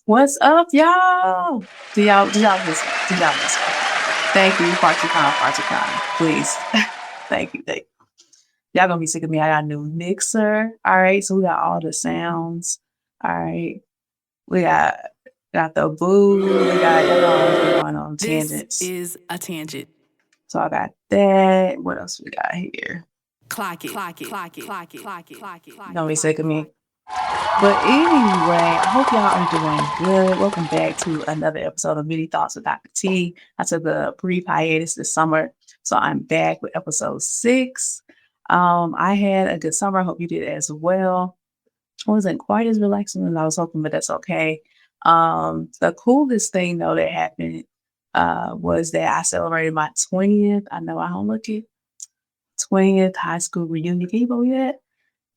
What's up, y'all? Do y'all miss me? Thank you, Party Con. Please. Thank you. Y'all gonna be sick of me. I got a new mixer. All right, so we got all the sounds. All right. We got the boo. We got y'all know I always be going on This tangents. is a tangent. So I got that. What else we got here? Clock it. Clock it. Clock it. Clock it. Clock it. Clock it. Don't be sick of me. But anyway, I hope y'all are doing good. Welcome back to another episode of Mini Thoughts with Dr. T. I took a brief hiatus this summer, so I'm back with episode 6. I had a good summer. I hope you did as well. It wasn't quite as relaxing as I was hoping, but that's okay. The coolest thing though that happened was that I celebrated my 20th. I know I don't look it. 20th high school reunion. Can you believe that?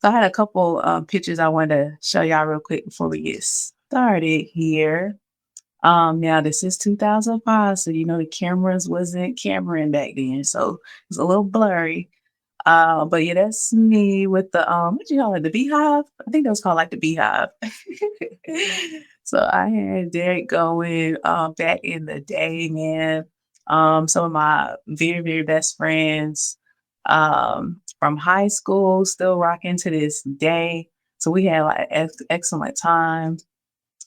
So I had a couple pictures I wanted to show y'all real quick before we get started here. Now this is 2005, so you know the cameras wasn't cameraing back then, so it's a little blurry. But yeah, that's me with the what you call it, the beehive? I think that was called like the beehive. So I had that going back in the day, man. Some of my very, very best friends from high school still rocking to this day. So we had like excellent time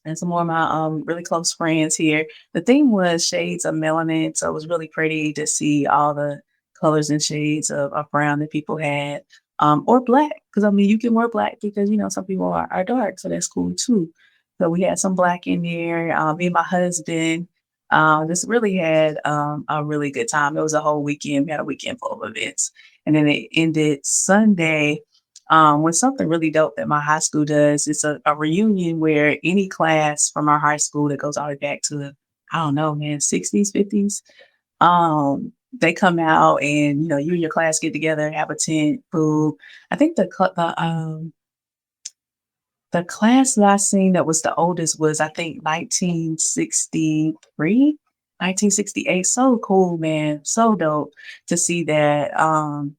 and some more of my really close friends here. The theme was shades of melanin, so it was really pretty to see all the colors and shades of brown that people had, or black, because I mean you can wear black because you know some people are dark, so that's cool too. So we had some black in there. Me and my husband just really had a really good time. It was a whole weekend. We had a weekend full of events, and then it ended Sunday with something really dope that my high school does. It's a reunion where any class from our high school that goes all the way back to, I don't know, man, 60s, 50s, they come out and, you know, you and your class get together, have a tent, food. I think the class that I seen that was the oldest was, I think, 1963, 1968. So cool, man. So dope to see that. And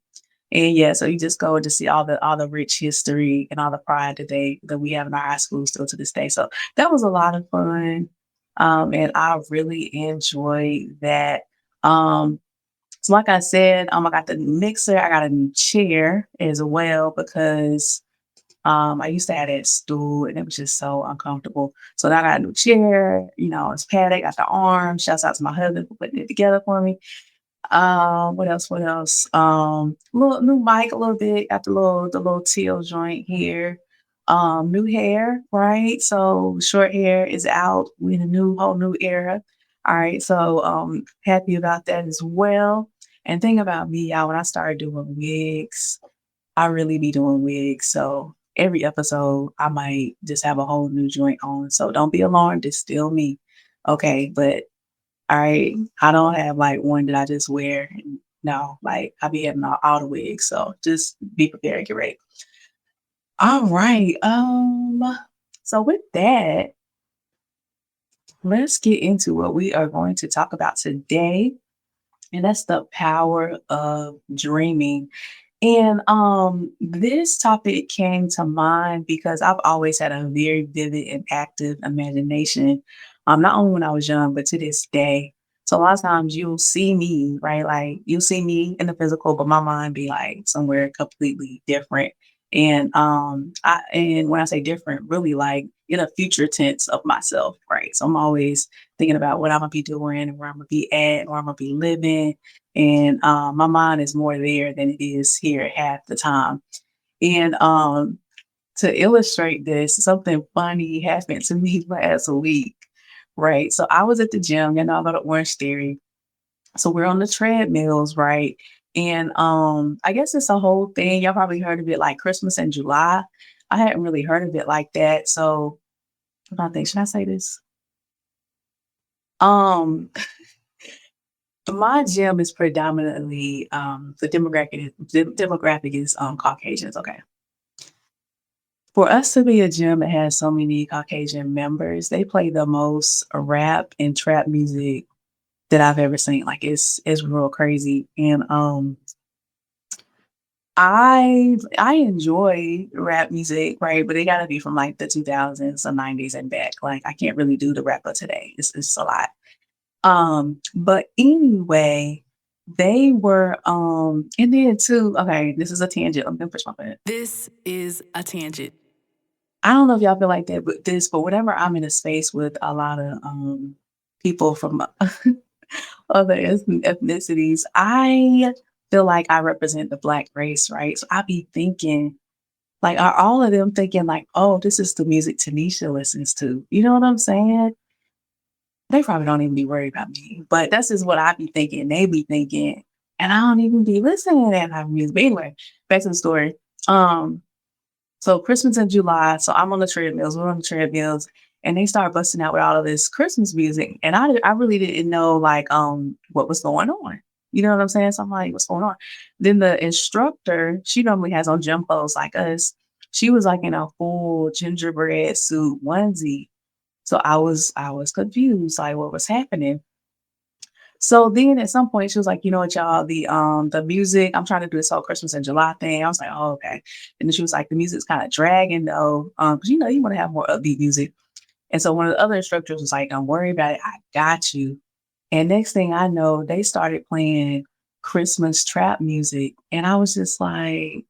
yeah, so you just go to see all the rich history and all the pride that we have in our high school still to this day. So that was a lot of fun. And I really enjoyed that. Um, so like I said, I got the mixer, I got a new chair as well because I used to have that stool and it was just so uncomfortable. So now I got a new chair, you know, it's padded, got the arm. Shouts out to my husband for putting it together for me. What else? What else? Little new mic a little bit, got the little teal joint here. New hair, right? So short hair is out. We in a whole new era. All right. So happy about that as well. And thing about me, y'all, when I started doing wigs, I really be doing wigs. So every episode I might just have a whole new joint on. So don't be alarmed, it's still me. Okay, but I don't have like one that I just wear. No, like I be having all the wigs. So just be prepared, get ready. All right. So with that, let's get into what we are going to talk about today. And that's the power of dreaming. And this topic came to mind because I've always had a very vivid and active imagination. Not only when I was young, but to this day. So a lot of times you'll see me, right? Like you'll see me in the physical, but my mind be like somewhere completely different. And when I say different, really like in a future tense of myself, right? So I'm always thinking about what I'm gonna be doing and where I'm gonna be at, where I'm gonna be living, and my mind is more there than it is here half the time. And to illustrate this, something funny happened to me last week, right? So I was at the gym, you know, I go to Orange Theory. So we're on the treadmills, right? And I guess it's a whole thing. Y'all probably heard of it like Christmas in July. I hadn't really heard of it like that. So I think, should I say this? Um, my gym is predominantly the demographic is Caucasians. Okay. For us to be a gym that has so many Caucasian members, they play the most rap and trap music that I've ever seen. Like it's real crazy. And I enjoy rap music, right? But it gotta be from like the 2000s or 90s and back. Like I can't really do the rapper today. It's a lot. But anyway, they were and then too, okay, this is a tangent. I'm gonna push my button. This is a tangent. I don't know if y'all feel like that, but whenever I'm in a space with a lot of people from other ethnicities, I feel like I represent the black race, right? So I be thinking, like, are all of them thinking like, oh, this is the music Tanisha listens to? You know what I'm saying? They probably don't even be worried about me, but that's just what I be thinking. They be thinking, and I don't even be listening to that type of music. But anyway, back to the story. Um, so Christmas in July, so I'm on the treadmills, we're on the treadmills, and they start busting out with all of this Christmas music. And I really didn't know like what was going on. You know what I'm saying? So I'm like, what's going on? Then the instructor, she normally has on gym clothes like us. She was like in a full gingerbread suit onesie. So I was confused, like what was happening. So then at some point she was like, you know what, y'all, the music, I'm trying to do this whole Christmas in July thing. I was like, oh, okay. And then she was like, the music's kind of dragging though. Because you know, you want to have more upbeat music. And so one of the other instructors was like, don't worry about it. I got you. And next thing I know, they started playing Christmas trap music. And I was just like,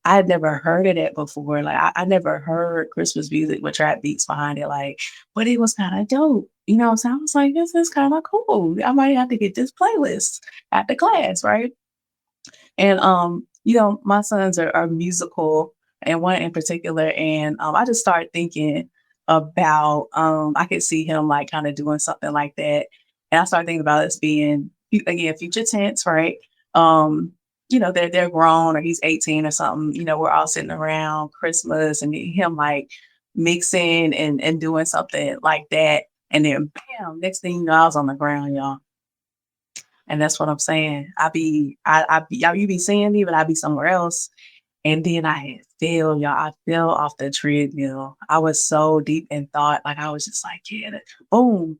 I had never heard of that before. Like I never heard Christmas music with trap beats behind it. Like, but it was kind of dope. You know what I'm saying? I was like, this is kind of cool. I might have to get this playlist at the class, right? And you know, my sons are musical and one in particular. And I just started thinking about I could see him like kind of doing something like that. And I started thinking about us being again future tense, right? Um, you know, they're grown or he's 18 or something, you know, we're all sitting around Christmas and him like mixing and doing something like that. And then bam, next thing you know, I was on the ground, y'all. And that's what I'm saying. I be y'all you be seeing me, but I be somewhere else. And then I had fell, y'all. I fell off the treadmill. I was so deep in thought. Like I was just like, yeah, boom.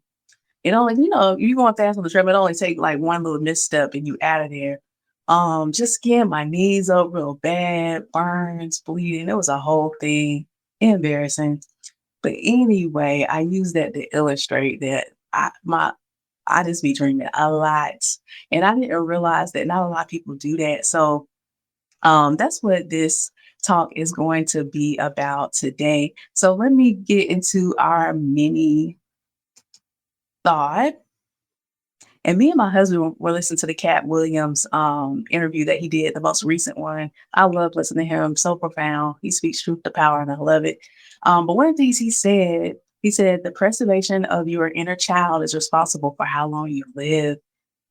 It only, you know, you going fast on the treadmill, it only take like one little misstep and you out of there. Just getting my knees up real bad, burns, bleeding. It was a whole thing. Embarrassing. But anyway, I use that to illustrate that I just be dreaming a lot. And I didn't realize that not a lot of people do that. So that's what this talk is going to be about today. So let me get into our mini thought. And me and my husband were listening to the Cat Williams interview that he did, the most recent one. I love listening to him, so profound. He speaks truth to power, and I love it. But one of the things he said, the preservation of your inner child is responsible for how long you live.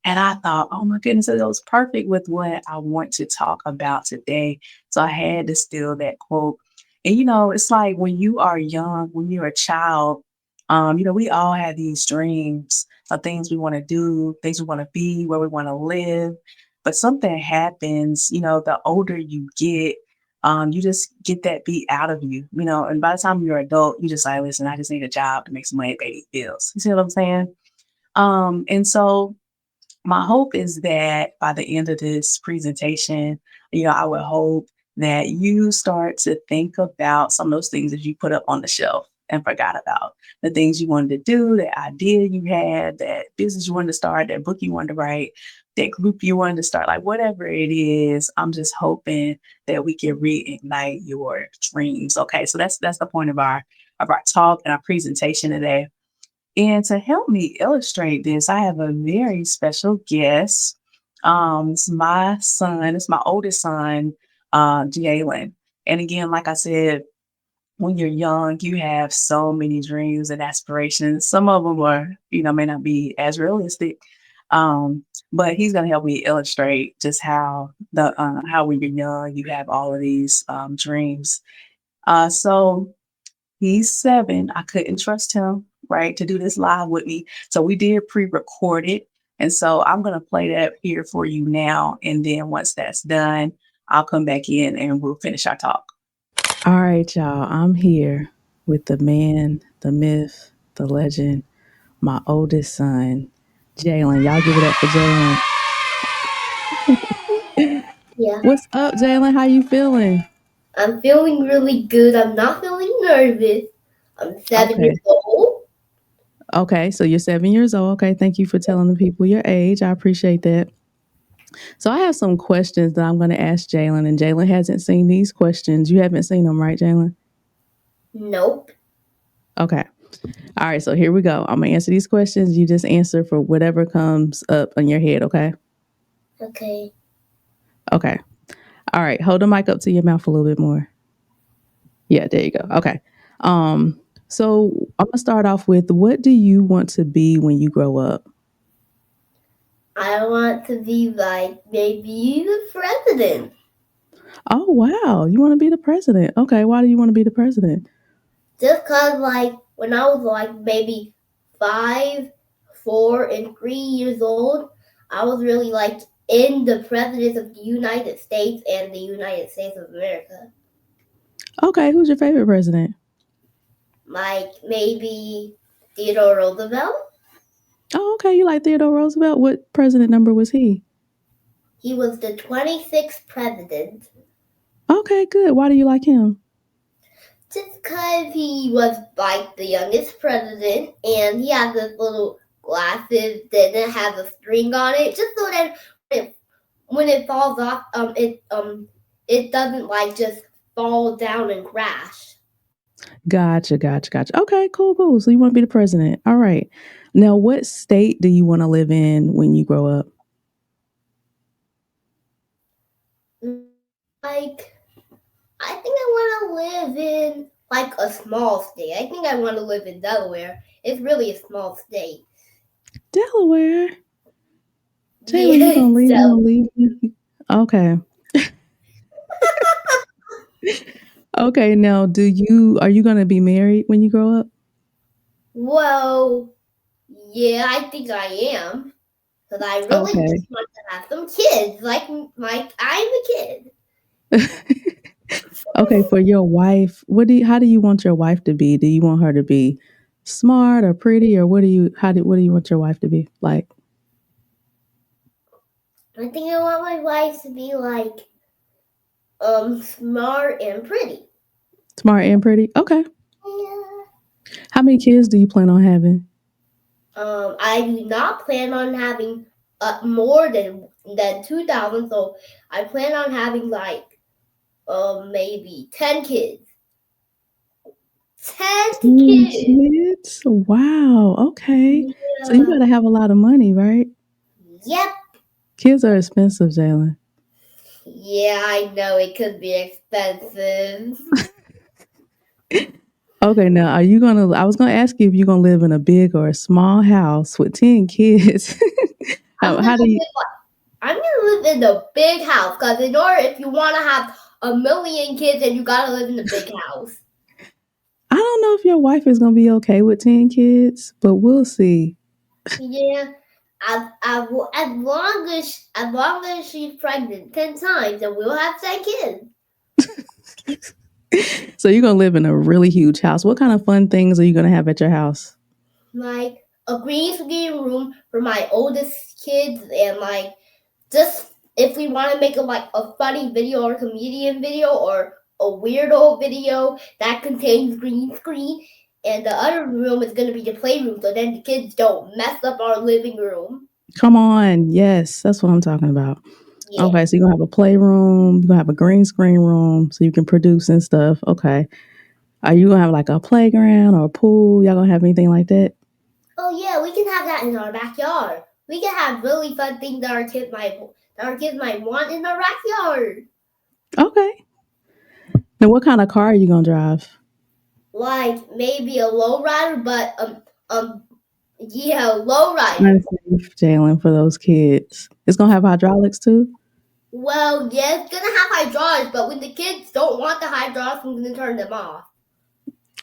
And I thought, oh my goodness, it goes perfect with what I want to talk about today. So I had to steal that quote. And you know, it's like when you are young, when you're a child, you know, we all have these dreams of things we want to do, things we want to be, where we want to live. But something happens, you know, the older you get, you just get that beat out of you, you know, and by the time you're an adult, you just like, listen, I just need a job to make some money, pay these bills. You see what I'm saying? And so my hope is that by the end of this presentation, you know, I would hope that you start to think about some of those things that you put up on the shelf and forgot about. The things you wanted to do, the idea you had, that business you wanted to start, that book you wanted to write, that group you wanted to start, like whatever it is, I'm just hoping that we can reignite your dreams. Okay. So that's the point of our talk and our presentation today. And to help me illustrate this, I have a very special guest. It's my son, it's my oldest son, Jalen. And again, like I said, when you're young, you have so many dreams and aspirations. Some of them are, you know, may not be as realistic. But he's going to help me illustrate just how when you're young, you have all of these dreams. So he's 7. I couldn't trust him, right, to do this live with me. So we did pre-record it. And so I'm going to play that here for you now. And then once that's done, I'll come back in and we'll finish our talk. All right, y'all. I'm here with the man, the myth, the legend, my oldest son, Jalen. Y'all give it up for Jalen. Yeah, What's up, Jalen? How you feeling? I'm feeling really good. I'm not feeling nervous. I'm 7 years Okay. old. Okay. So you're 7 years old. Okay. Thank you for telling the people your age. I appreciate that. So I have some questions that I'm going to ask Jalen, and Jalen hasn't seen these questions. You haven't seen them, right, Jalen? Nope. Okay. All right. So here we go. I'm going to answer these questions. You just answer for whatever comes up in your head. Okay. Okay. Okay. All right. Hold the mic up to your mouth a little bit more. Yeah. There you go. Okay. Um, so I'm going to start off with, what do you want to be when you grow up? I want to be like maybe the president. Oh, wow. You want to be the president. Okay. Why do you want to be the president? Just cause like when I was like maybe 5, 4, and 3 years old, I was really like in the presidents of the United States and the United States of America. Okay. Who's your favorite president? Like maybe Theodore Roosevelt. Oh, okay. You like Theodore Roosevelt? What president number was he? He was the 26th president. Okay, good. Why do you like him? Just because he was like the youngest president and he has this little glasses that then has a string on it, just so that when it falls off, it doesn't like just fall down and crash. Gotcha, gotcha, gotcha. Okay, cool, cool. So you want to be the president. All right. Now, what state do you want to live in when you grow up? Like I think I want to live in like a small state. I think I want to live in Delaware. It's really a small state. Delaware. Jalen, you Yeah, gonna leave? You so gonna leave me? Okay. Okay. Now, are you gonna be married when you grow up? well, yeah, I think I am. Because I really Okay. just want to have some kids. Like I'm a kid. Okay. For your wife, how do you want your wife to be? Do you want her to be smart or pretty, or what do you want your wife to be like? I think I want my wife to be like smart and pretty. Smart and pretty. Okay. Yeah. How many kids do you plan on having? I do not plan on having more than 2,000. So I plan on having like maybe 10 kids. 10 10 kids. kids? Wow. Okay. So you Yeah. gotta have a lot of money, right? Yep. Kids are expensive, Jalen. Yeah, I know it could be expensive. Okay, now I was gonna ask you if you're gonna live in a big or a small house with 10 kids. I'm How do gonna you I'm gonna live in the big house because in order if you want to have a million kids, then you gotta live in the big house. I don't know if your wife is gonna be okay with 10 kids, but we'll see. Yeah, as long as she's pregnant 10 times, then we'll have 10 kids. So you're gonna live in a really huge house. What kind of fun things are you gonna have at your house? Like a green screen room for my oldest kids, and like just if we want to make a funny video or comedian video or a weirdo video that contains green screen, and the other room is going to be the playroom so then the kids don't mess up our living room. Come on. Yes, that's what I'm talking about. Yeah. Okay, so you're gonna have a playroom, you're gonna have a green screen room so you can produce and stuff. Okay. Are you gonna have like a playground or a pool? Y'all gonna have anything like that? Oh yeah, we can have that in our backyard. We can have really fun things that our kids might want in our backyard. Okay. Then what kind of car are you gonna drive? Like maybe a lowrider, but yeah, lowrider. Unsafe, Jalen, for those kids. It's gonna have hydraulics too? Well, yeah, it's gonna have hydraulics, but when the kids don't want the hydraulics, I'm gonna turn them off.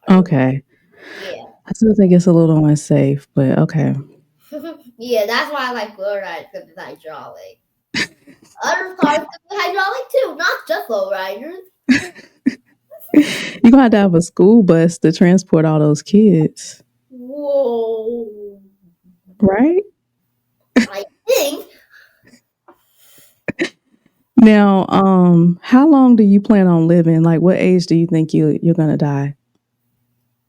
Are you? Okay. Yeah. I still think it's a little unsafe, but okay. Yeah, that's why I like lowriders because it's hydraulic. Other cars can be hydraulic too, not just lowriders. You're gonna have to have a school bus to transport all those kids, Whoa. right? I think Now, how long do you plan on living? Like, what age do you think you're gonna die?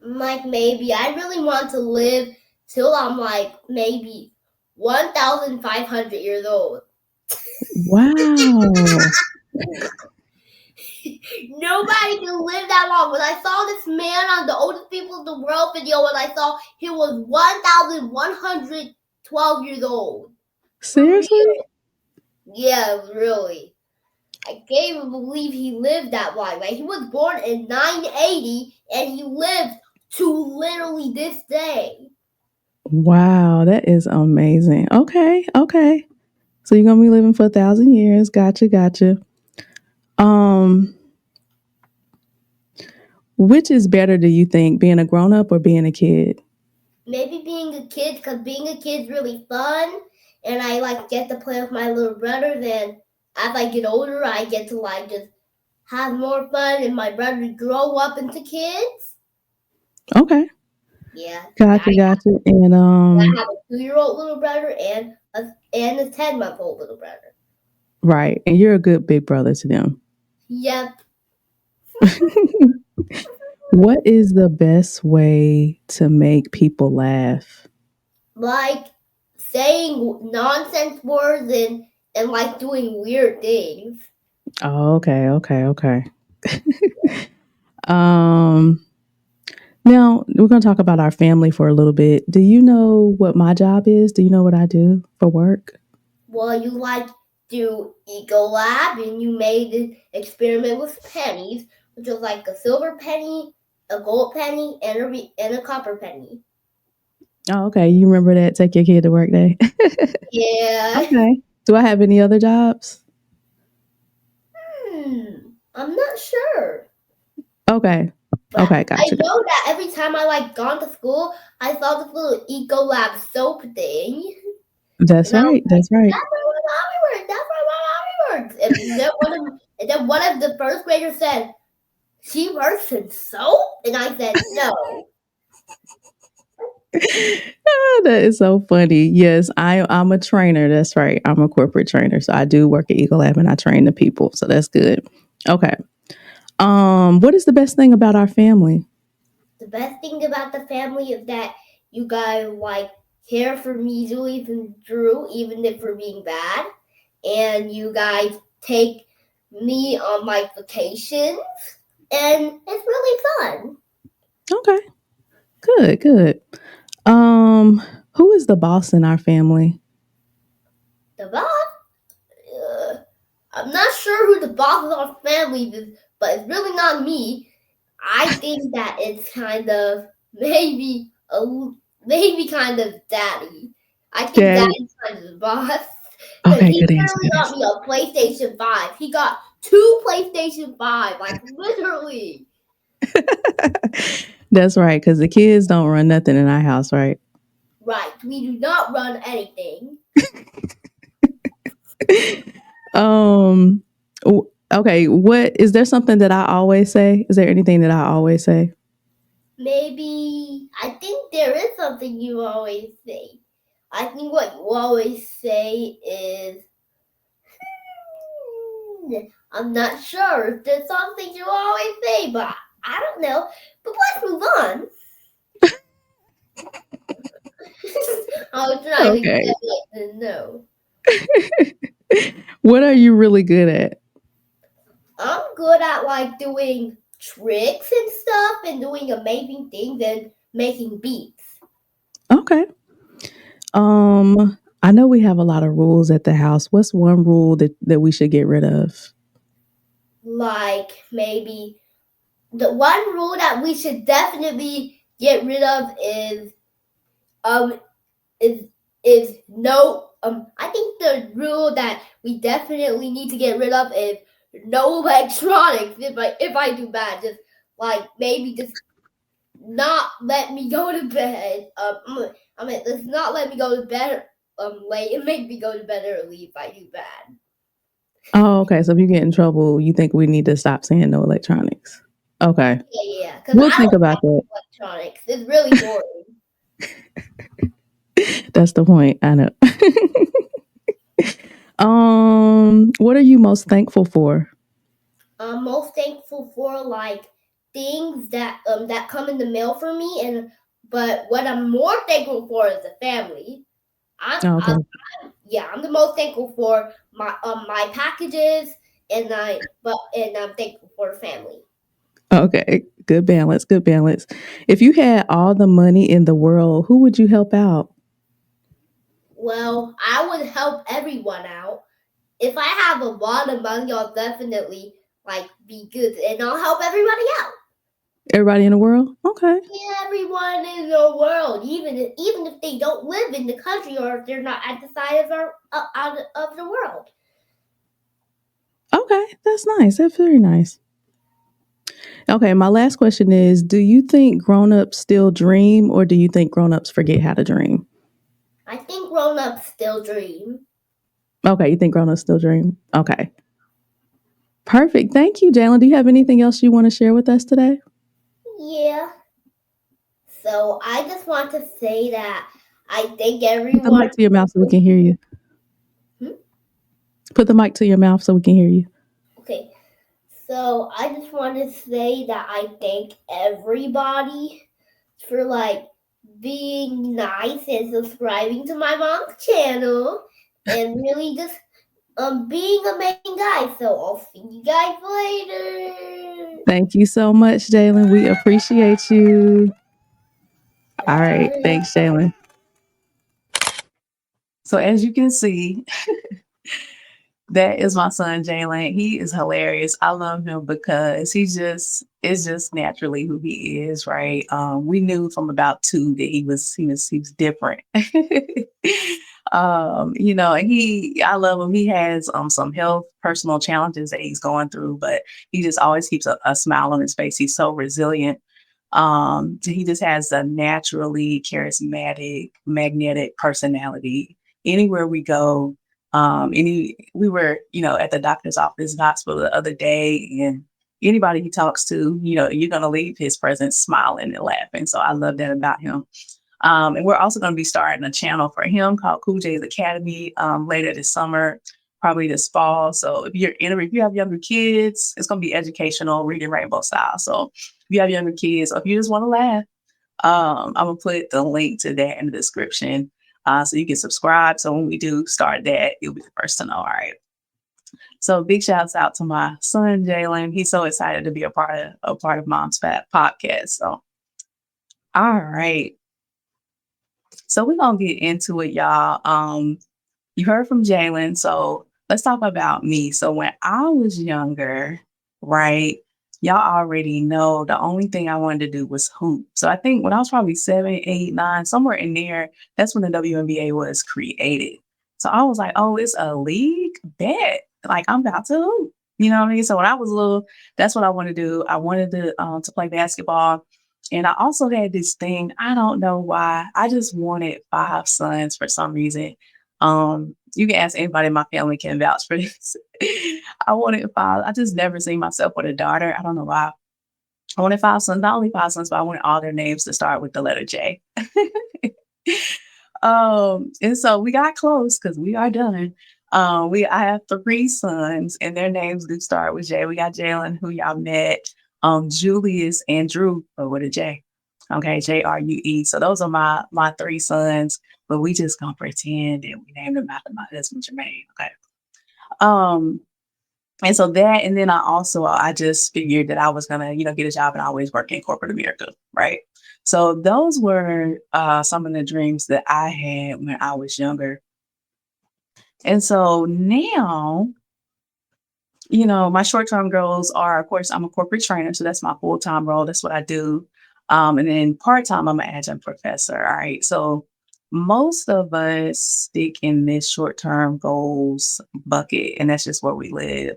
Like maybe I really want to live till I'm like maybe 1,500 years old. Wow. Nobody can live that long. When I saw this man on the oldest people in the world video, and I saw he was 1,112 years old. Seriously? Yeah, really. I can't even believe he lived that long. Like he was born in 980 and he lived to literally this day. Wow, that is amazing. Okay, okay. So you're gonna be living for 1,000 years. Gotcha, gotcha. Um, which is better, do you think, being a grown up or being a kid? Maybe being a kid, because being a kid's really fun, and I like get to play with my little brother. Then as I get older, I get to like just have more fun, and my brother grow up into kids. Okay, Yeah, gotcha, gotcha. And I have a 2-year-old little brother and a 10-month-old little brother. right, and you're a good big brother to them. Yep. What is the best way to make people laugh? Like saying nonsense words and like doing weird things. Oh, okay, okay, okay. um, Now we're gonna talk about our family for a little bit. Do you know what my job is? Do you know what I do for work? Well, you like do Eco Lab and you made an experiment with pennies, which was like a silver penny, a gold penny, and a copper penny. Oh, okay. You remember that? Take your kid to work day. Yeah. Okay. Do I have any other jobs? I'm not sure. Okay. But Okay. I Gotcha. know that every time I like gone to school, I saw this little Eco Lab soap thing. That's And I was right. like, That's right. that's why my mommy works. That's why my mommy works. And then one of the first graders said, she works in soap? And I said, no. Ah, that is so funny. Yes, I'm a trainer. That's right. I'm a corporate trainer. So I do work at Eagle Lab and I train the people. So that's good. Okay. What is the best thing about our family? The best thing about the family is that you guys like care for me, Julius and Drew, even if we're being bad. And you guys take me on my vacations. And it's really fun. Okay. Good, good. Who is the boss in our family? The boss? I'm not sure who the boss of our family is, but it's really not me. I think that it's kind of maybe kind of daddy. I think Daddy. daddy's kind of the boss. Because Okay, he good answer. literally Good got answer. me a PlayStation 5. He got 2 PlayStation 5, like literally. That's right, because the kids don't run nothing in our house, right? Right. We do not run anything. um okay, what is there something that I always say? Is there anything that I always say? Maybe I think there is something you always say. I think what you always say is I'm not sure if there's something you always say, but I don't know. But let's move on. I was trying to Okay. get it to know. What are you really good at? I'm good at like doing tricks and stuff and doing amazing things and making beats. Okay. I know we have a lot of rules at the house. What's one rule that we should get rid of? Like maybe the one rule that we should definitely get rid of um is is no I think the rule that we definitely need to get rid of is no electronics if I do bad. Just like maybe just not let me go to bed. Let's not let me go to bed late and make me go to bed early if I do bad. Oh, okay. So if you get in trouble, you think we need to stop saying no electronics. Okay. Yeah, because We'll I think don't about that. like electronics. It's really boring. That's the point. I know. What are you most thankful for? I'm most thankful for like things that come in the mail for me, and but what I'm more thankful for is the family. Oh, I'm okay. yeah, I'm the most thankful for my packages, and I'm thankful for the family. Okay. Good balance. Good balance. If you had all the money in the world, who would you help out? Well, I would help everyone out. If I have a lot of money, I'll definitely like be good, and I'll help everybody out. Everybody in the world? Okay. Yeah, everyone in the world, even if they don't live in the country or if they're not at the side of out of the world. Okay. That's nice. That's very nice. Okay. My last question is, do you think grown-ups still dream or do you think grown-ups forget how to dream? I think grown-ups still dream. Okay. You think grown-ups still dream? Okay. Perfect. Thank you, Jalen. Do you have anything else you want to share with us today? Yeah. So I just want to say that I think Put the everyone. mic to your mouth so we can hear you. Hmm? Put the mic to your mouth so we can hear you. Okay. So I just want to say that I thank everybody for like being nice and subscribing to my mom's channel and really just being amazing guys. So I'll see you guys later. Thank you so much, Jalen. We appreciate you. All right. Bye. Thanks, Jalen. So as you can see, that is my son Jalen. He is hilarious. I love him because he's just is just naturally who he is, right? We knew from about two that he was different. And I love him. He has some health personal challenges that he's going through, but he just always keeps a smile on his face. He's so resilient. He just has a naturally charismatic, magnetic personality. Anywhere we go, we were, at the doctor's office, hospital the other day, and anybody he talks to, you're gonna leave his presence smiling and laughing. So I love that about him. And we're also going to be starting a channel for him called Cool J's Academy later this summer, probably this fall. So if you have younger kids, it's going to be educational, reading rainbow style. So if you have younger kids, or if you just want to laugh, I'm gonna put the link to that in the description, so you can subscribe. So when we do start that, you'll be the first to know. All right. So big shouts out to my son Jalen. He's so excited to be a part of Mom's Fat podcast. So all right. So we're gonna get into it, y'all. You heard from Jalen, so let's talk about me. So when I was younger, right, y'all already know the only thing I wanted to do was hoop. So I think when I was probably 7, 8, 9, somewhere in there, that's when the WNBA was created. So I was like, oh, it's a league? Bet. Like I'm about to hoop. You know what I mean? So when I was little, that's what I wanted to do. I wanted to play basketball. And I also had this thing, I don't know why. I just wanted 5 sons for some reason. You can ask anybody in my family can vouch for this. I wanted 5. I just never seen myself with a daughter. I don't know why. I wanted 5 sons, not only 5 sons, but I wanted all their names to start with the letter J. And so we got close because we are done. I have 3 sons, and their names do start with J. We got Jalen, who y'all met, Julius and Drew, but with a J. Okay, Jrue. So those are my 3 sons, but we just gonna pretend that we named them after my husband Jermaine. Okay. Um, and so that, and then I just figured that I was gonna, get a job and always work in corporate America, right? So those were some of the dreams that I had when I was younger. And so now, my short-term goals are, of course, I'm a corporate trainer, so that's my full-time role. That's what I do. And then part-time, I'm an adjunct professor. All right. So most of us stick in this short-term goals bucket, and that's just where we live.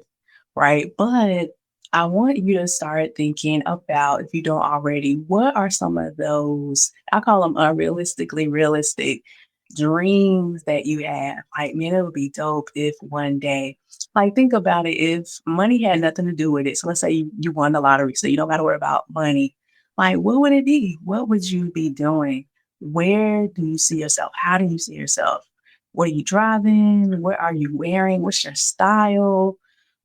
Right. But I want you to start thinking about, if you don't already, what are some of those, I call them unrealistically realistic dreams that you have? Like, man, it would be dope if one day, like, think about it. If money had nothing to do with it, so let's say you won the lottery, so you don't got to worry about money. Like, what would it be? What would you be doing? Where do you see yourself? How do you see yourself? What are you driving? What are you wearing? What's your style?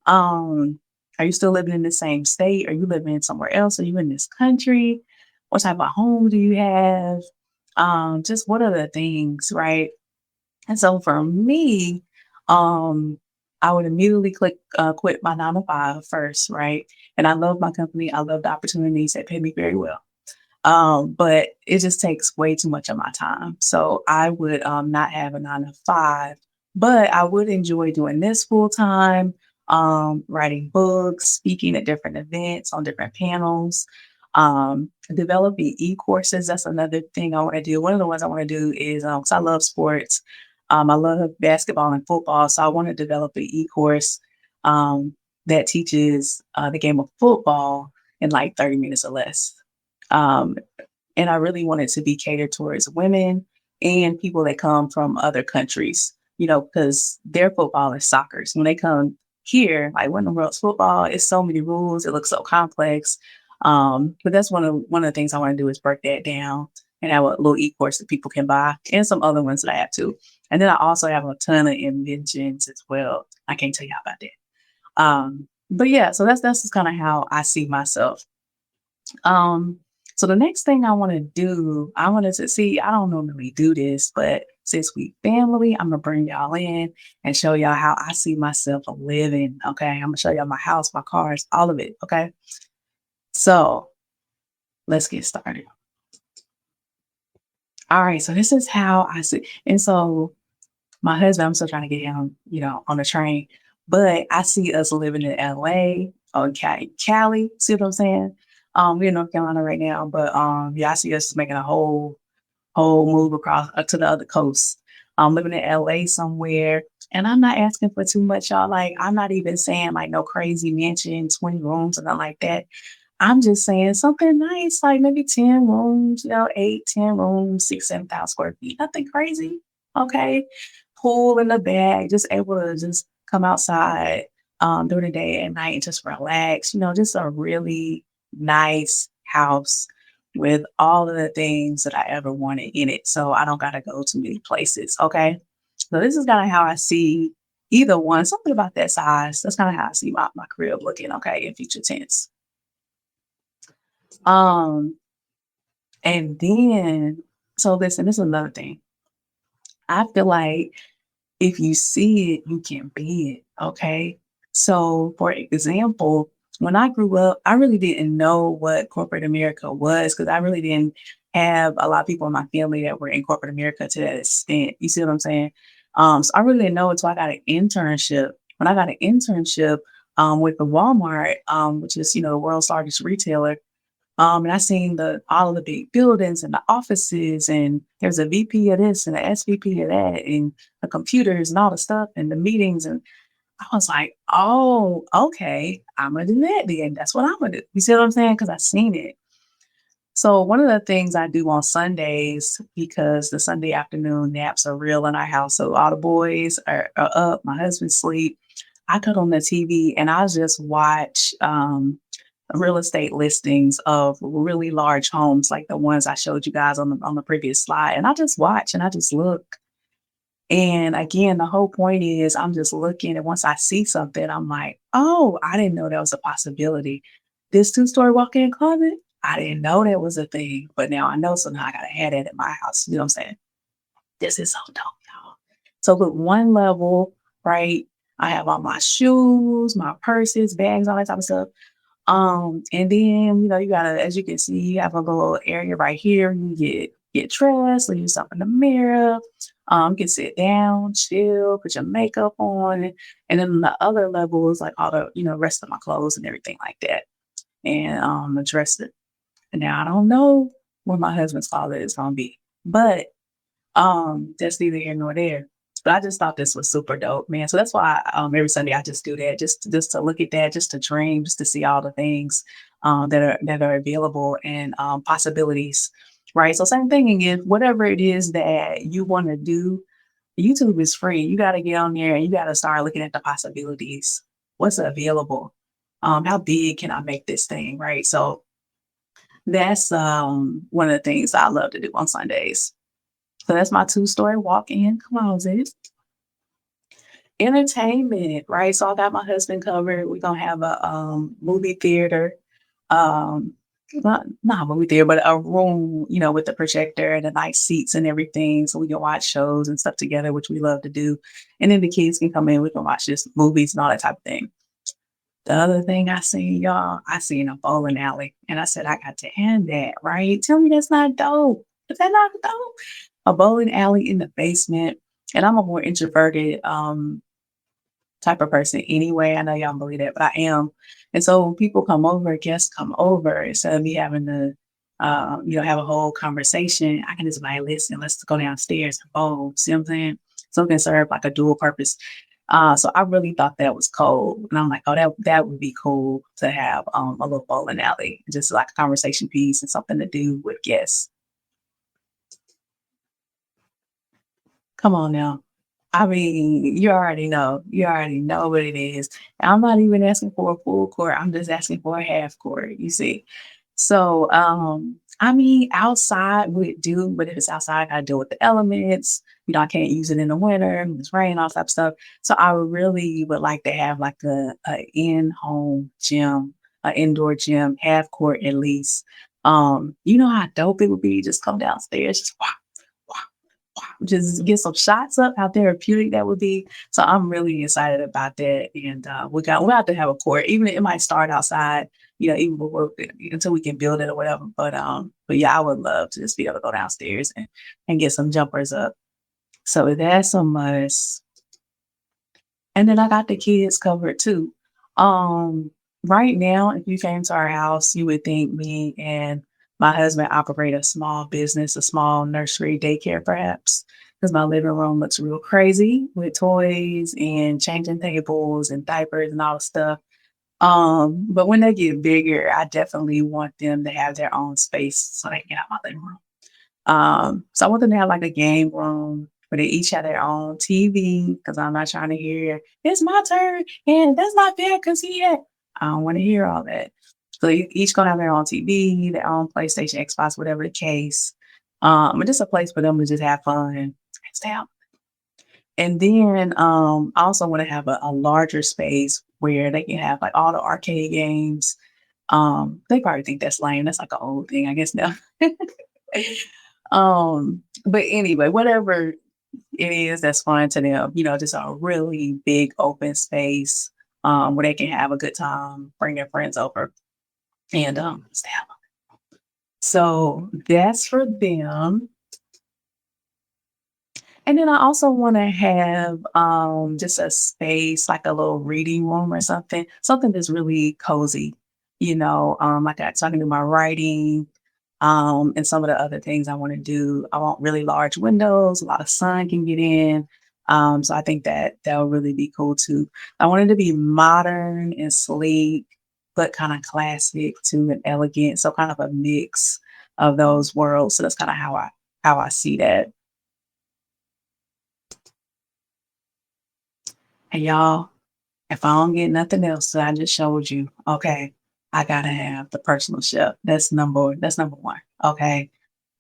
Um, are you still living in the same state? Are you living somewhere else? Are you in this country? What type of home do you have? Just what are the things, right? And so for me, um, I would immediately quit my 9 to 5 first, right? And I love my company. I love the opportunities that pay me very well. But it just takes way too much of my time. So I would not have a 9 to 5, but I would enjoy doing this full time, writing books, speaking at different events on different panels, developing e-courses. That's another thing I want to do. One of the ones I want to do is because I love sports. I love basketball and football. So I want to develop an e-course that teaches the game of football in like 30 minutes or less. Um, and I really want it to be catered towards women and people that come from other countries, because their football is soccer. So when they come here, like when the world's football, it's so many rules, it looks so complex. But that's one of the things I want to do is break that down and have a little e-course that people can buy and some other ones that I have too. And then I also have a ton of inventions as well. I can't tell you about that. But yeah, so that's just kind of how I see myself. Um, so the next thing I want to do, I wanted to see, I don't normally do this, but since we family, I'm gonna bring y'all in and show y'all how I see myself living. Okay. I'm gonna show y'all my house, my cars, all of it. Okay. So let's get started. All right. So this is how I see. And so my husband, I'm still trying to get him, on the train, but I see us living in LA or Cali. See what I'm saying? We're in North Carolina right now, but yeah, I see us making a whole move across to the other coast. Living in LA somewhere, and I'm not asking for too much, y'all. Like, I'm not even saying like no crazy mansion, 20 rooms, or nothing like that. I'm just saying something nice, like maybe 10 rooms, 8, 10 rooms, 6, 7,000 square feet. Nothing crazy. Okay. Pool in the back, just able to just come outside during the day and night and just relax, just a really nice house with all of the things that I ever wanted in it. So I don't gotta go to many places. Okay. So this is kind of how I see either one, something about that size. That's kind of how I see my crib looking, okay, in future tense. Um, and then, so listen, this is another thing. I feel like if you see it, you can be it. Okay. So, for example, when I grew up, I really didn't know what corporate America was because I really didn't have a lot of people in my family that were in corporate America to that extent. You see what I'm saying? So I really didn't know until I got an internship. When I got an internship with the Walmart, which is the world's largest retailer, and I seen all of the big buildings and the offices, and there's a VP of this and a SVP of that, and the computers and all the stuff and the meetings. And I was like, oh, okay, I'm gonna do that then. That's what I'm gonna do. You see what I'm saying? Because I seen it. So one of the things I do on Sundays, because the Sunday afternoon naps are real in our house. So all the boys are up, my husband's asleep. I cut on the TV and I just watch real estate listings of really large homes like the ones I showed you guys on the previous slide. And I just watch and I just look. And again, the whole point is I'm just looking, and once I see something, I'm like, oh, I didn't know that was a possibility. This two-story walk-in closet, I didn't know that was a thing, but now I know, so now I gotta have that at my house. You know what I'm saying? This is so dope, y'all. So look, one level, right? I have all my shoes, my purses, bags, all that type of stuff. And then, you gotta, as you can see, you have a little area right here. You get dressed, leave yourself in the mirror. You can sit down, chill, put your makeup on. And then the other level is like all the, rest of my clothes and everything like that. And address it. And now I don't know where my husband's closet is gonna be, but that's neither here nor there. But I just thought this was super dope, man. So that's why every Sunday I just do that, just to look at that, just to dream, just to see all the things that are available and possibilities, right? So same thing is whatever it is that you want to do, YouTube is free. You got to get on there and you got to start looking at the possibilities. What's available? How big can I make this thing, right? So that's one of the things I love to do on Sundays. So that's my two-story walk-in closet. Entertainment, right? So I got my husband covered. We're gonna have a movie theater. Um not a movie theater, but a room, with the projector and the nice seats and everything. So we can watch shows and stuff together, which we love to do. And then the kids can come in, we can watch just movies and all that type of thing. The other thing I seen, y'all, I seen a bowling alley. And I said, I got to end that, right? Tell me that's not dope. Is that not dope? A bowling alley in the basement. And I'm a more introverted type of person anyway. I know y'all don't believe that, but I am. And so when people come over, guests come over, instead of me having to, have a whole conversation, I can just be like, listen, let's go downstairs and bowl. See what I'm saying? So it can serve like a dual purpose. So I really thought that was cool. And I'm like, oh, that would be cool to have a little bowling alley, just like a conversation piece and something to do with guests. Come on now. I mean, you already know. You already know what it is. I'm not even asking for a full court. I'm just asking for a half court, you see. So, I mean, outside would do, but if it's outside, I deal with the elements. I can't use it in the winter, it's rain, all that stuff. So I really would like to have like a in-home gym, an indoor gym, half court at least. You know how dope it would be, just come downstairs, just just get some shots up, how therapeutic that would be. So I'm really excited about that. And we have to have a court. Even it might start outside, even before, until we can build it or whatever. But yeah, I would love to just be able to go downstairs and get some jumpers up. So that's a must. And then I got the kids covered too. Um, right now, if you came to our house, you would think me and my husband operate a small business, a small nursery daycare, perhaps, because my living room looks real crazy with toys and changing tables and diapers and all the stuff. But when they get bigger, I definitely want them to have their own space so they can get out my living room. So I want them to have like a game room where they each have their own TV because I'm not trying to hear it's my turn and that's not fair because he had. I don't want to hear all that. So each gonna have their own TV, their own PlayStation, Xbox, whatever the case. And just a place for them to just have fun and stay out. And then I also want to have a larger space where they can have like all the arcade games. They probably think that's lame. That's like an old thing, I guess now. But anyway, whatever it is that's fun to them, just a really big open space where they can have a good time, bring their friends over and stay out. So that's for them. And then I also want to have just a space, like a little reading room or something that's really cozy, so I can do my writing, and some of the other things I want to do. I want really large windows, a lot of sun can get in. So I think that would really be cool too. I want it to be modern and sleek, but kind of classic too and elegant. So kind of a mix of those worlds. So that's kind of how I see that. And y'all, if I don't get nothing else that I just showed you, okay, I gotta have the personal chef. That's number one. Okay.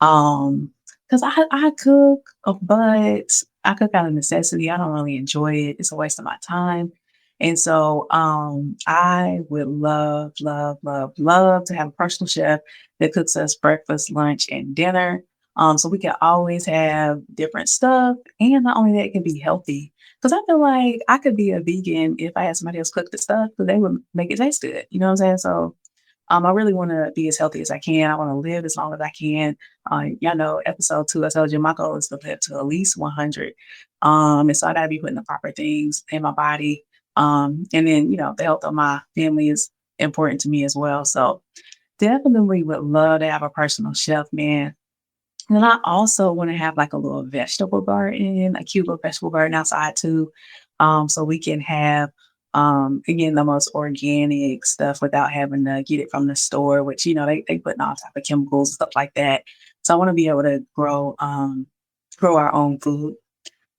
Because I cook, but I cook out of necessity. I don't really enjoy it. It's a waste of my time. And so I would love, love, love, love to have a personal chef that cooks us breakfast, lunch, and dinner. So we can always have different stuff. And not only that, it can be healthy. Because I feel like I could be a vegan if I had somebody else cook the stuff because they would make it taste good. You know what I'm saying? So I really want to be as healthy as I can. I want to live as long as I can. Y'all know, episode 2, I told you my goal is to live to at least 100. And so I got to be putting the proper things in my body. And then, the health of my family is important to me as well. So definitely would love to have a personal chef, man. And then I also want to have like a little vegetable garden, a cute little vegetable garden outside too. So we can have again the most organic stuff without having to get it from the store, which they put in all type of chemicals and stuff like that. So I want to be able to grow our own food.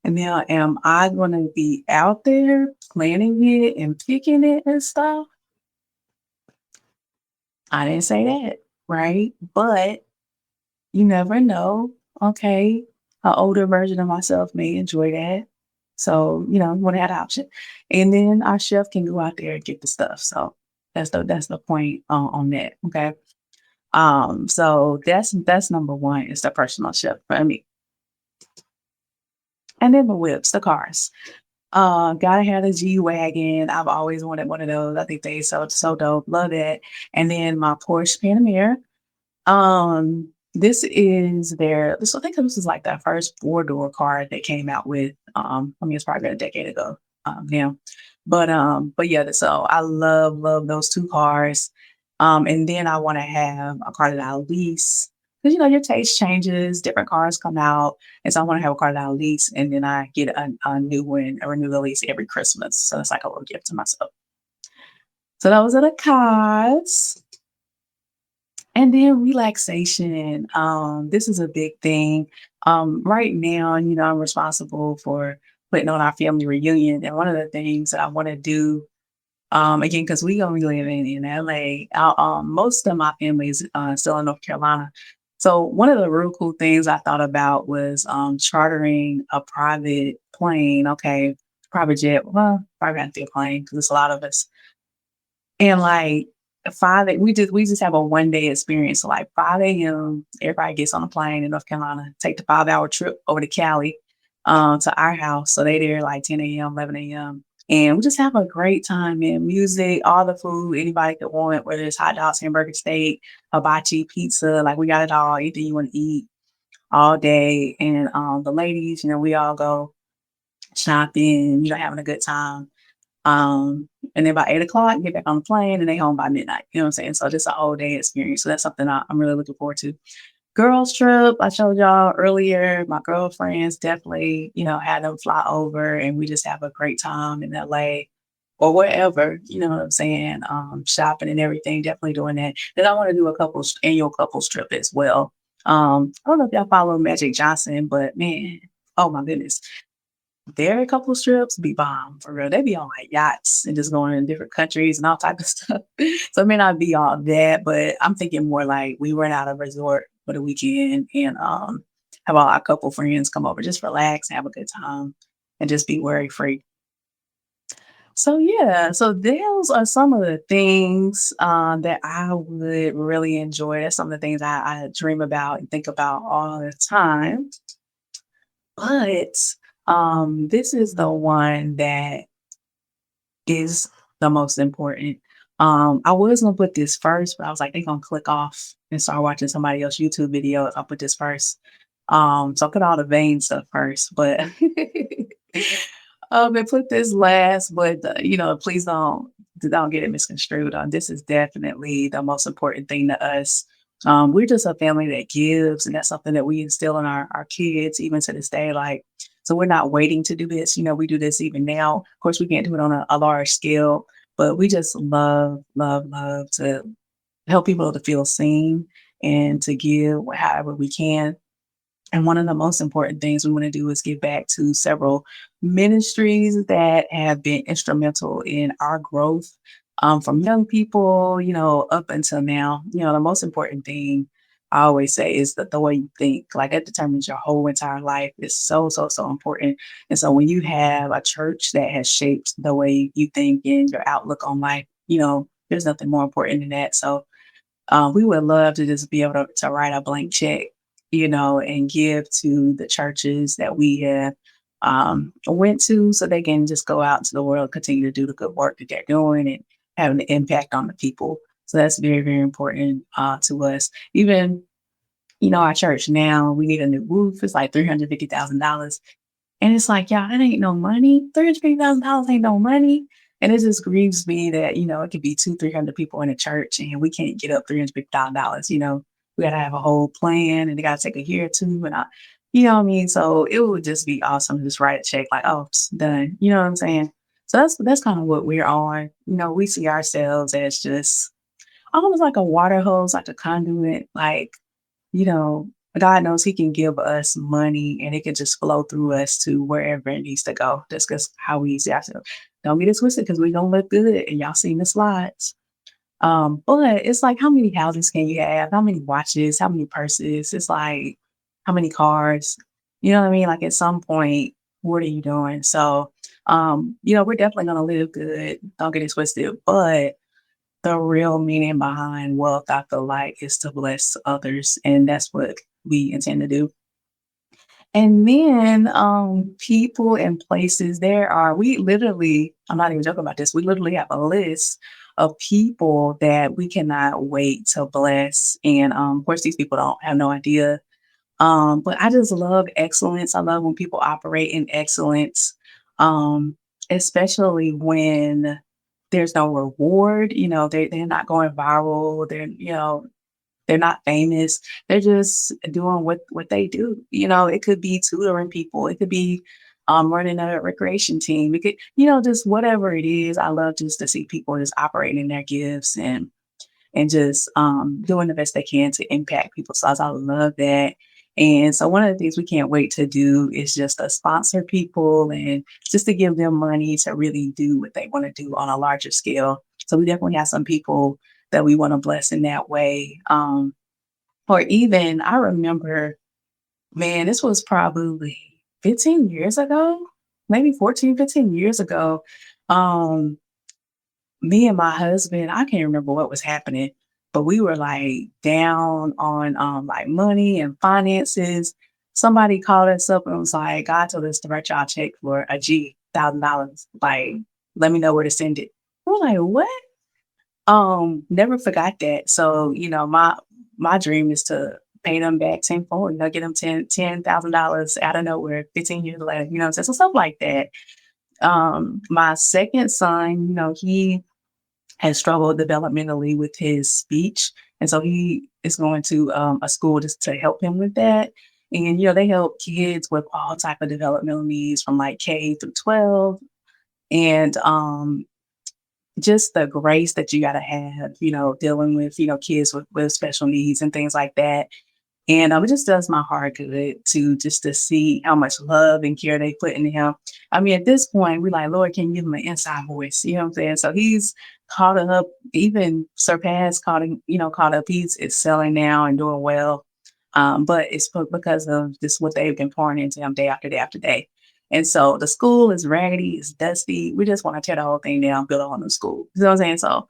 And now am I gonna be out there planting it and picking it and stuff? I didn't say that, right? But you never know. Okay. an older version of myself may enjoy that. So, want to have the option. And then our chef can go out there and get the stuff. So that's the point on that. Okay. So that's number one is the personal chef for me. And then the whips, the cars. Gotta have the G-Wagon. I've always wanted one of those. I think they so dope. Love that. And then my Porsche Panamera. This is their this I think this is like that first four-door car they came out with. I mean, it's probably been a decade ago, now. But yeah, so I love those 2 cars. And then I wanna have a car that I lease because your taste changes, different cars come out, and so I wanna have a car that I lease, and then I get a new one, or renew the lease every Christmas, so it's like a little gift to myself. So those are the cars. And then relaxation. This is a big thing. Right now, I'm responsible for putting on our family reunion. And one of the things that I want to do, again, because we only live in LA, most of my family is still in North Carolina. So one of the real cool things I thought about was chartering a private plane. Okay, private jet. Well, probably have to be a plane because it's a lot of us and like 5 we just have a one-day experience. So like 5 a.m., everybody gets on a plane in North Carolina, take the 5-hour trip over to Cali, to our house. So they there like 10 a.m., 11 a.m. And we just have a great time, man. Music, all the food anybody could want, whether it's hot dogs, hamburger steak, hibachi, pizza, like we got it all, anything you want to eat all day. And the ladies, we all go shopping, having a good time. And then by 8 o'clock, get back on the plane and they home by midnight. You know what I'm saying? So just a whole day experience. So that's something I'm really looking forward to. Girls trip, I showed y'all earlier. My girlfriends definitely, had them fly over and we just have a great time in LA or wherever, you know what I'm saying? Shopping and everything, definitely doing that. Then I want to do a annual couples trip as well. I don't know if y'all follow Magic Johnson, but man, oh my goodness. Their couple trips be bomb for real. They be on like yachts and just going in different countries and all type of stuff. So it may not be all that, but I'm thinking more like we rent out a resort for the weekend and have all our couple friends come over, just relax, have a good time, and just be worry free. So yeah, so those are some of the things that I would really enjoy. That's some of the things I dream about and think about all the time. But this is the one that is the most important. I was gonna put this first, but I was like, they're gonna click off and start watching somebody else YouTube video if I put this first. So I put all the vain stuff first, but and put this last, but please don't get it misconstrued. This is definitely the most important thing to us. We're just a family that gives, and that's something that we instill in our kids even to this day. Like, so we're not waiting to do this. We do this even now. Of course, we can't do it on a large scale, but we just love to help people to feel seen and to give however we can. And one of the most important things we want to do is give back to several ministries that have been instrumental in our growth, from young people, up until now. The most important thing I always say is that the way you think, like it determines your whole entire life, is so, so, so important. And so when you have a church that has shaped the way you think and your outlook on life, there's nothing more important than that. So we would love to just be able to write a blank check, and give to the churches that we have went to so they can just go out into the world, continue to do the good work that they're doing and have an impact on the people. So that's very, very important to us. Even, our church now, we need a new roof. It's like $350,000. And it's like, y'all, that ain't no money. $350,000 ain't no money. And it just grieves me that, it could be 300 people in a church and we can't get up $350,000. We gotta have a whole plan and they gotta take a year or two. And you know what I mean? So it would just be awesome to just write a check like, oh, it's done. You know what I'm saying? So that's kind of what we're on. We see ourselves as just almost like a water hose, like a conduit, like you know, God knows He can give us money and it can just flow through us to wherever it needs to go. That's just how we see ourselves. Don't get it twisted because we don't look good and y'all seen the slides. But it's like how many houses can you have? How many watches? How many purses? It's like how many cars? You know what I mean? Like at some point, what are you doing? So, we're definitely gonna live good. Don't get it twisted. But the real meaning behind wealth, I feel like, is to bless others, and that's what we intend to do. And then, people and places, we literally, I'm not even joking about this, we literally have a list of people that we cannot wait to bless. And of course, these people don't have no idea. But I just love excellence. I love when people operate in excellence, um, especially when there's no reward. They're not going viral. They're not famous. They're just doing what they do. It could be tutoring people. It could be running a recreation team. It could, just whatever it is. I love just to see people just operating in their gifts and just doing the best they can to impact people's lives. I love that. And so one of the things we can't wait to do is just to sponsor people and just to give them money to really do what they want to do on a larger scale. So we definitely have some people that we want to bless in that way. Or even I remember, man, this was probably 15 years ago, maybe 14, 15 years ago. Um, Me and my husband, I can't remember what was happening, but we were like down on like money and finances. Somebody called us up and was like, God told us to write y'all a check for a $1,000. Like, let me know where to send it. We're like, what? Never forgot that. So, my dream is to pay them back tenfold, get them $10,000 out of nowhere 15 years later, what I'm saying? So stuff like that. My second son, he has struggled developmentally with his speech. And so he is going to a school just to help him with that. And, they help kids with all type of developmental needs from like K through 12. And just the grace that you got to have, dealing with, kids with special needs and things like that. And it just does my heart good to see how much love and care they put into him. I mean, at this point, we're like, Lord, can you give him an inside voice? You know what I'm saying? So he's caught up, even surpassed, caught up. He's excelling now and doing well. But it's because of just what they've been pouring into him day after day after day. And so the school is raggedy, it's dusty. We just want to tear the whole thing down, build a whole new school. You know what I'm saying? So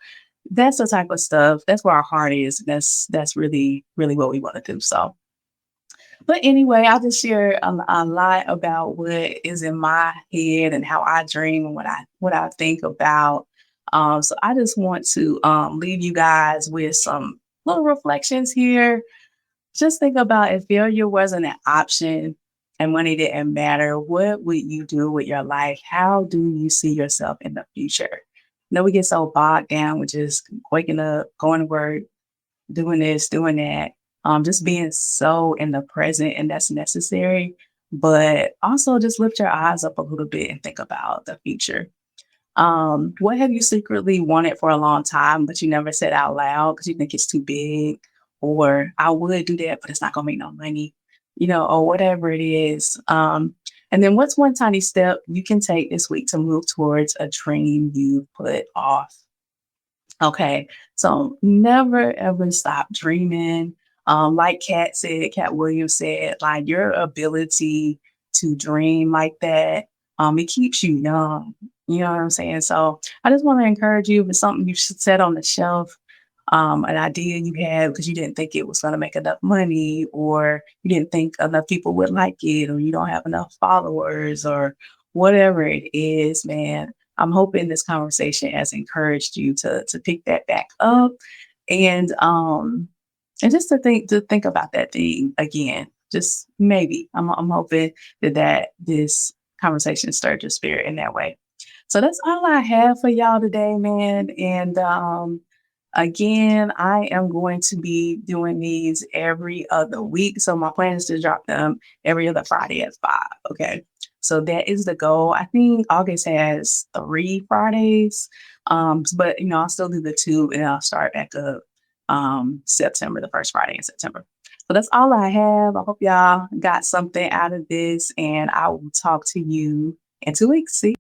that's the type of stuff. That's where our heart is. That's really, really what we want to do. So, but anyway, I'll just share a lot about what is in my head and how I dream and what I think about. So I just want to leave you guys with some little reflections here. Just think about if failure wasn't an option and money didn't matter, what would you do with your life? How do you see yourself in the future? We get so bogged down with just waking up, going to work, doing this, doing that, just being so in the present, and that's necessary. But also just lift your eyes up a little bit and think about the future. What have you secretly wanted for a long time, but you never said out loud because you think it's too big? Or I would do that, but it's not gonna make no money, or whatever it is. And then what's one tiny step you can take this week to move towards a dream you put off? Okay. So never ever stop dreaming. Like Cat Williams said, like your ability to dream like that, it keeps you young. You know what I'm saying? So I just want to encourage you if it's something you should set on the shelf, an idea you had because you didn't think it was going to make enough money, or you didn't think enough people would like it, or you don't have enough followers, or whatever it is, man. I'm hoping this conversation has encouraged you to pick that back up and just to think about that thing again. Just maybe. I'm hoping that this conversation stirred your spirit in that way. So that's all I have for y'all today, man. And again, I am going to be doing these every other week. So my plan is to drop them every other Friday at 5. Okay. So that is the goal. I think August has 3 Fridays. But I'll still do the 2 and I'll start back up September, the first Friday in September. So that's all I have. I hope y'all got something out of this, and I will talk to you in 2 weeks. See